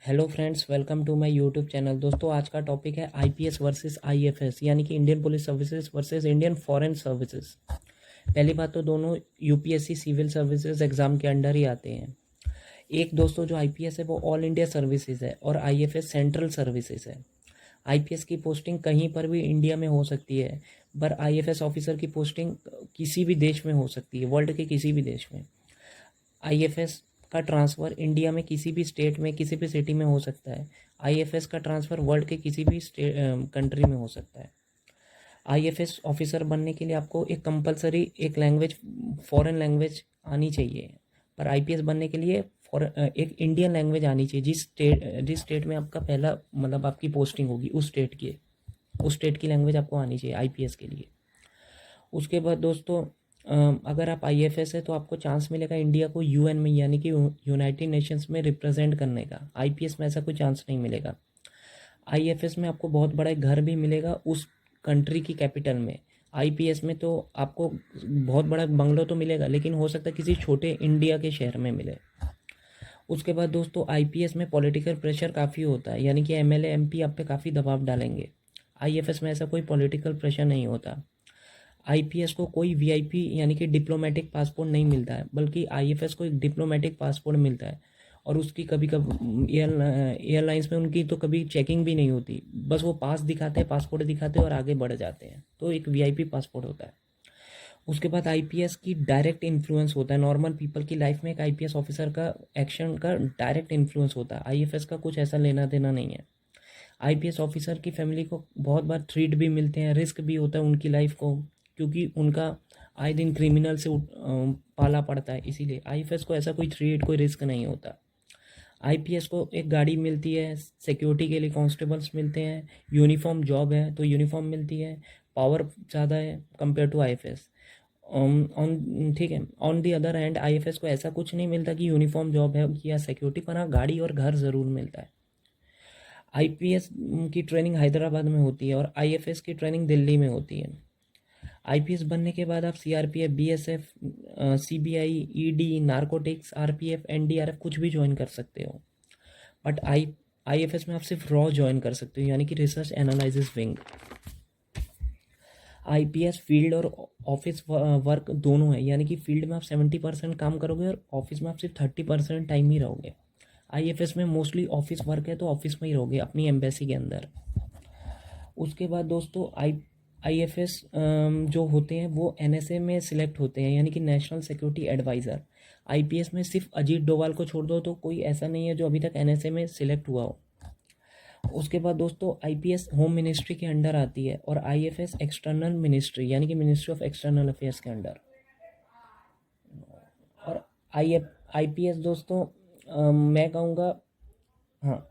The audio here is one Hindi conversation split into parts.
Hello friends, welcome to my YouTube channel. दोस्तों, आज का टॉपिक है आईपीएस वर्सेस आईएफएस, यानी कि Indian police services versus Indian foreign services. पहली बात तो दोनों यूपीएससी सिविल सर्विसेज एग्ज़ाम के अंडर ही आते हैं। एक दोस्तों, जो आईपीएस है वो ऑल इंडिया सर्विसेज है और आईएफएस सेंट्रल सर्विसेज है। आईपीएस की पोस्टिंग कहीं पर भी इंडिया में हो सकती है, पर आईएफएस ऑफिसर की पोस्टिंग किसी भी देश में हो सकती है, वर्ल्ड के किसी भी देश में। आईएफएस का ट्रांसफ़र इंडिया में किसी भी स्टेट में किसी भी सिटी में हो सकता है। आईएफएस का ट्रांसफ़र वर्ल्ड के किसी भी कंट्री में हो सकता है। आईएफएस ऑफिसर बनने के लिए आपको एक कंपलसरी एक लैंग्वेज, फॉरेन लैंग्वेज आनी चाहिए, पर आईपीएस बनने के लिए एक इंडियन लैंग्वेज आनी चाहिए। जिस स्टेट में आपका पहला मतलब आपकी पोस्टिंग होगी, उस स्टेट की लैंग्वेज आपको आनी चाहिए आईपीएस के लिए। उसके बाद दोस्तों, अगर आप आईएफएस है तो आपको चांस मिलेगा इंडिया को यूएन में, यानी कि यूनाइटेड नेशंस में रिप्रेजेंट करने का। आईपीएस में ऐसा कोई चांस नहीं मिलेगा। आईएफएस में आपको बहुत बड़ा एक घर भी मिलेगा उस कंट्री की कैपिटल में। आईपीएस में तो आपको बहुत बड़ा बंगलो तो मिलेगा, लेकिन हो सकता है किसी छोटे इंडिया के शहर में मिले। उसके बाद दोस्तों, आईपीएस में पॉलिटिकल प्रेशर काफ़ी होता है, यानी कि एमएलए एमपी आप पे काफ़ी दबाव डालेंगे। आईएफएस में ऐसा कोई पॉलिटिकल प्रेशर नहीं होता। आईपीएस को कोई वीआईपी यानी कि डिप्लोमेटिक पासपोर्ट नहीं मिलता है, बल्कि आईएफएस को एक डिप्लोमेटिक पासपोर्ट मिलता है। और उसकी कभी कभी एयरलाइंस में उनकी तो कभी चेकिंग भी नहीं होती, बस वो पास दिखाते हैं, पासपोर्ट दिखाते हैं और आगे बढ़ जाते हैं। तो एक वीआईपी पासपोर्ट होता है। उसके बाद आईपीएस की डायरेक्ट इन्फ्लुएंस होता है नॉर्मल पीपल की लाइफ में। एक आईपीएस ऑफिसर का एक्शन का डायरेक्ट इन्फ्लुएंस होता है। आईएफएस का कुछ ऐसा लेना देना नहीं है। आईपीएस ऑफिसर की फैमिली को बहुत बार थ्रेट भी मिलते हैं, रिस्क भी होता है उनकी लाइफ को, क्योंकि उनका आए दिन क्रिमिनल से पाला पड़ता है। इसीलिए आईपीएस को ऐसा कोई थ्रेट, कोई रिस्क नहीं होता। आईपीएस को एक गाड़ी मिलती है, सिक्योरिटी के लिए कांस्टेबल्स मिलते हैं, यूनिफॉर्म जॉब है तो यूनिफॉर्म मिलती है, पावर ज़्यादा है कंपेयर टू आईएफएस। ऑन ठीक है, on the other hand IFS को ऐसा कुछ नहीं मिलता कि यूनिफॉर्म जॉब है या सिक्योरिटी, पर हाँ गाड़ी और घर ज़रूर मिलता है। आईपीएस की ट्रेनिंग हैदराबाद में होती है और आईएफएस की ट्रेनिंग दिल्ली में होती है। आईपीएस बनने के बाद आप CRPF, BSF, CBI, ED, narcotics, RPF, NDRF कुछ भी ज्वाइन कर सकते हो। बट आईएफएस में आप सिर्फ रॉ ज्वाइन कर सकते हो, यानी कि research analysis wing. IPS field और ऑफिस वर्क दोनों है, यानी कि फील्ड में आप 70% काम करोगे और ऑफिस में आप सिर्फ 30% टाइम ही रहोगे। आईएफएस में मोस्टली ऑफिस वर्क है तो ऑफिस में ही रहोगे, अपनी एम्बेसी के अंदर। उसके बाद दोस्तों, आईएफएस जो होते हैं वो एनएसए में सिलेक्ट होते हैं, यानी कि नेशनल सिक्योरिटी एडवाइज़र। आईपीएस में सिर्फ अजीत डोभाल को छोड़ दो तो कोई ऐसा नहीं है जो अभी तक एनएसए में सिलेक्ट हुआ हो। उसके बाद दोस्तों, आईपीएस होम मिनिस्ट्री के अंडर आती है और आईएफएस एक्सटर्नल मिनिस्ट्री, यानी कि मिनिस्ट्री ऑफ एक्सटर्नल अफेयर्स के अंडर। और आईपीएस दोस्तों, मैं कहूँगा, हाँ,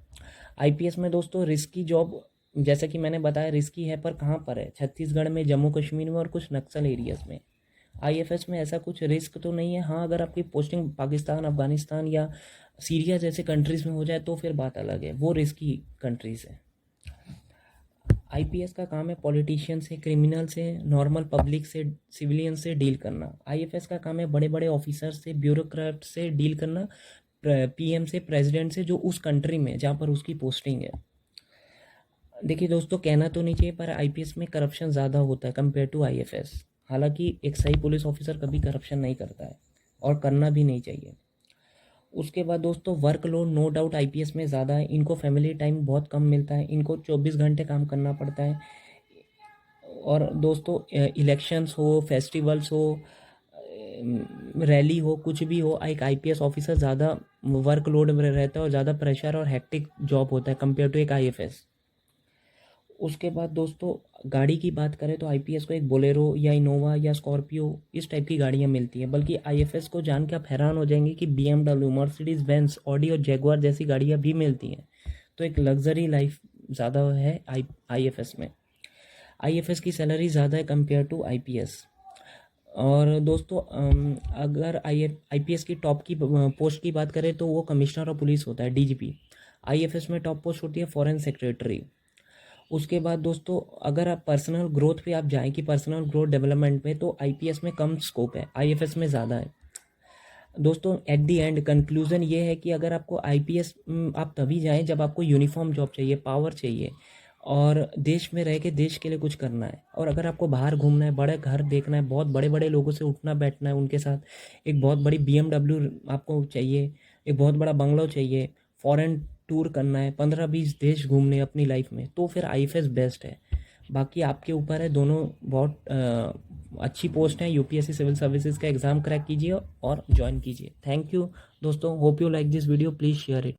आईपीएस में दोस्तों रिस्की जॉब, जैसा कि मैंने बताया रिस्की है, पर कहाँ पर है? छत्तीसगढ़ में, जम्मू कश्मीर में और कुछ नक्सल एरियाज़ में। आईएफएस में ऐसा कुछ रिस्क तो नहीं है। हाँ, अगर आपकी पोस्टिंग पाकिस्तान, अफगानिस्तान या सीरिया जैसे कंट्रीज़ में हो जाए तो फिर बात अलग है, वो रिस्की कंट्रीज़ है। आईपीएस का काम है पॉलिटिशियन से, क्रिमिनल से, नॉर्मल पब्लिक से, सिविलियन से डील करना। आईएफएस का काम है बड़े बड़े ऑफिसर से, ब्यूरोक्रेट से डील करना, पीएम से, प्रेसिडेंट से, जो उस कंट्री में जहाँ पर उसकी पोस्टिंग है। देखिए दोस्तों, कहना तो नहीं चाहिए पर आईपीएस में करप्शन ज़्यादा होता है कंपेयर टू आईएफएस। हालांकि एक सही पुलिस ऑफिसर कभी करप्शन नहीं करता है और करना भी नहीं चाहिए। उसके बाद दोस्तों, वर्कलोड नो डाउट आईपीएस में ज़्यादा है। इनको फैमिली टाइम बहुत कम मिलता है, इनको 24 घंटे काम करना पड़ता है। और दोस्तों, इलेक्शंस हो, फेस्टिवल्स हो, रैली हो, कुछ भी हो, एक आईपीएस ऑफिसर ज़्यादा वर्कलोड में रहता है और ज़्यादा प्रेशर और हैक्टिक जॉब होता है कंपेयर टू एक आईएफएस। उसके बाद दोस्तों, गाड़ी की बात करें तो आईपीएस को एक बोलेरो या इनोवा या स्कॉर्पियो इस टाइप की गाड़ियाँ मिलती हैं, बल्कि आईएफएस को जान के आप हैरान हो जाएंगे कि बीएमडब्ल्यू, मर्सिडीज बेंज, ऑडी और जैगुआर जैसी गाड़ियाँ भी मिलती हैं। तो एक लग्जरी लाइफ ज़्यादा है आईएफएस में। आईएफएस की सैलरी ज़्यादा है कंपेयर टू आईपीएस। और दोस्तों, अगर आईपीएस की टॉप की पोस्ट की बात करें तो वो कमिश्नर ऑफ पुलिस होता है, डीजीपी। आईएफएस में टॉप पोस्ट होती है फॉरेन सेक्रेटरी। उसके बाद दोस्तों, अगर आप पर्सनल ग्रोथ पे आप जाएं कि पर्सनल ग्रोथ डेवलपमेंट में, तो आईपीएस में कम स्कोप है, आईएफएस में ज़्यादा है। दोस्तों एट दी एंड कंक्लूज़न ये है कि अगर आपको आईपीएस आप तभी जाएं जब आपको यूनिफॉर्म जॉब चाहिए, पावर चाहिए और देश में रह के देश के लिए कुछ करना है। और अगर आपको बाहर घूमना है, बड़े घर देखना है, बहुत बड़े बड़े लोगों से उठना बैठना है, उनके साथ एक बहुत बड़ी BMW आपको चाहिए, एक बहुत बड़ा बंगलो चाहिए, फॉरेन टूर करना है, 15-20 देश घूमने अपनी लाइफ में, तो फिर आईएफएस बेस्ट है। बाकी आपके ऊपर है, दोनों बहुत अच्छी पोस्ट हैं। यूपीएससी सिविल सर्विसेज का एग्ज़ाम क्रैक कीजिए और ज्वाइन कीजिए। थैंक यू दोस्तों, hope you like this video, please share it.